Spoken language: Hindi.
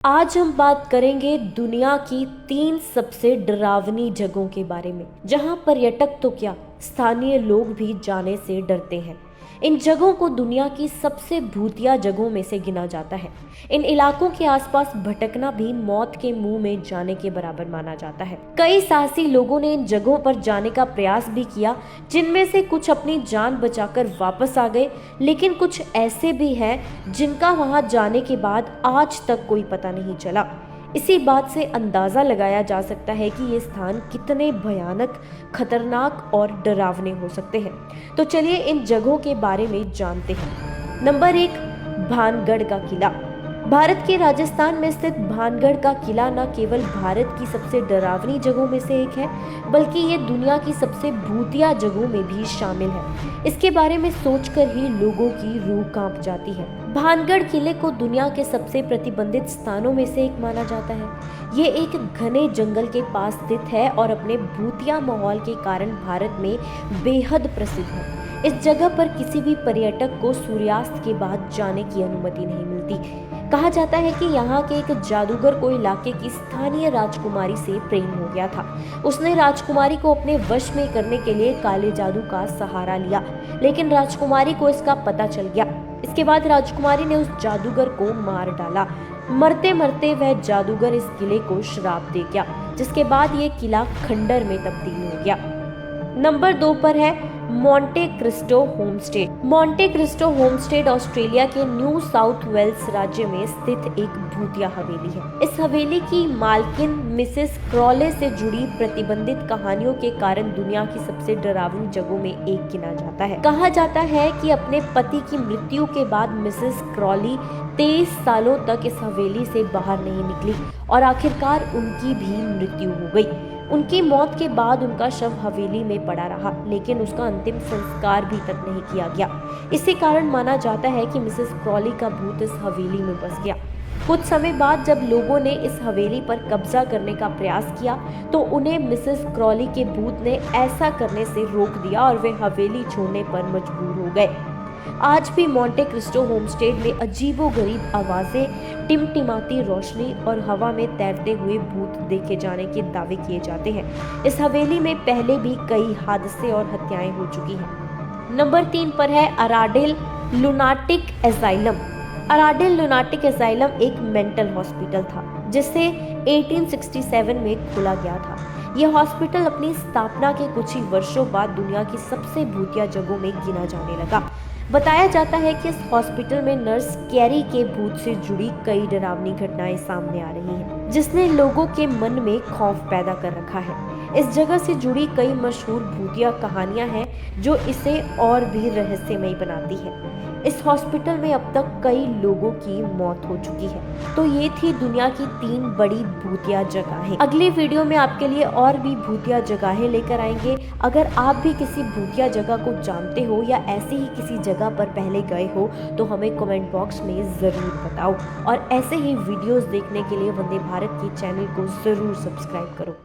आज हम बात करेंगे दुनिया की 3 सबसे डरावनी जगहों के बारे में, जहां पर्यटक तो क्या, स्थानीय लोग भी जाने से डरते हैं। इन जगहों को दुनिया की सबसे भूतिया जगहों में से गिना जाता है। इन इलाकों के आसपास भटकना भी मौत के मुंह में जाने के बराबर माना जाता है। कई साहसी लोगों ने इन जगहों पर जाने का प्रयास भी किया, जिनमें से कुछ अपनी जान बचाकर वापस आ गए, लेकिन कुछ ऐसे भी हैं जिनका वहां जाने के बाद आज तक कोई पता नहीं चला। इसी बात से अंदाजा लगाया जा सकता है कि ये स्थान कितने भयानक, खतरनाक और डरावने हो सकते हैं। तो चलिए इन जगहों के बारे में जानते हैं। नंबर 1, भानगढ़ का किला। भारत के राजस्थान में स्थित भानगढ़ का किला न केवल भारत की सबसे डरावनी जगहों में से एक है, बल्कि ये दुनिया की सबसे भूतिया जगहों में भी शामिल है। इसके बारे में सोचकर ही लोगों की रूह कांप जाती है। भानगढ़ किले को दुनिया के सबसे प्रतिबंधित स्थानों में से एक माना जाता है। ये एक घने जंगल के पास स्थित है और अपने भूतिया माहौल के कारण भारत में बेहद प्रसिद्ध है। इस जगह पर किसी भी पर्यटक को सूर्यास्त के बाद जाने की अनुमति नहीं मिलती। कहा जाता है कि यहाँ के एक जादूगर को इलाके की स्थानीय राजकुमारी से प्रेम हो गया था। उसने राजकुमारी को अपने वश में करने के लिए काले जादू का सहारा लिया, लेकिन राजकुमारी को इसका पता चल गया। इसके बाद राजकुमारी ने उस जादूगर को मार डाला। मरते मरते वह जादूगर इस किले को श्राप दे गया, जिसके बाद ये किला खंडर में तब्दील हो गया। नंबर 2 पर है Monte Cristo homestay. Monte Cristo homestay Australia के न्यू साउथ वेल्स राज्य में स्थित एक भूतिया हवेली है। इस हवेली की मालकिन मिसेस क्रॉले से जुड़ी प्रतिबंधित कहानियों के कारण दुनिया की सबसे डरावनी जगहों में एक गिना जाता है। कहा जाता है कि अपने पति की मृत्यु के बाद मिसेस क्रॉली 23 सालों तक इस हवेली से बाहर नहीं निकली और आखिरकार उनकी भी मृत्यु हो गई। उनकी मौत के बाद उनका शव हवेली में पड़ा रहा, लेकिन उसका अंतिम संस्कार भी तक नहीं किया गया। इसी कारण माना जाता है कि मिसेस क्रॉली का भूत इस हवेली में बस गया। कुछ समय बाद जब लोगों ने इस हवेली पर कब्जा करने का प्रयास किया, तो उन्हें मिसेस क्रॉली के भूत ने ऐसा करने से रोक दिया और वे हवेली छोड़ने पर मजबूर हो गए। आज भी मोंटे क्रिस्टो होमस्टे में अजीबोगरीब आवाजें, टिमटिमाती रोशनी और हवा में तैरते हुए भूत देखे जाने के दावे किए जाते हैं। इस हवेली में पहले भी कई हादसे और हत्याएं हो चुकी हैं। नंबर 3 पर है अराडेल लुनाटिक एसाइलम। अराडेल लुनाटिक एसाइलम एक मेंटल हॉस्पिटल था, जिसे 1867 में खोला गया था। यह हॉस्पिटल अपनी स्थापना के कुछ ही वर्षों बाद दुनिया की सबसे भूतिया जगहों में गिना जाने लगा। बताया जाता है कि इस हॉस्पिटल में नर्स कैरी के भूत से जुड़ी कई डरावनी घटनाएं सामने आ रही हैं, जिसने लोगों के मन में खौफ पैदा कर रखा है। इस जगह से जुड़ी कई मशहूर भूतिया कहानियां हैं, जो इसे और भी रहस्यमयी बनाती है। इस हॉस्पिटल में अब तक कई लोगों की मौत हो चुकी है। तो ये थी दुनिया की 3 बड़ी भूतिया जगहें। अगली वीडियो में आपके लिए और भी भूतिया जगहें लेकर आएंगे। अगर आप भी किसी भूतिया जगह को जानते हो या ऐसी ही किसी जगह पर पहले गए हो, तो हमें कमेंट बॉक्स में जरूर बताओ। और ऐसे ही वीडियोस देखने के लिए वंदे भारत के चैनल को जरूर सब्सक्राइब करो।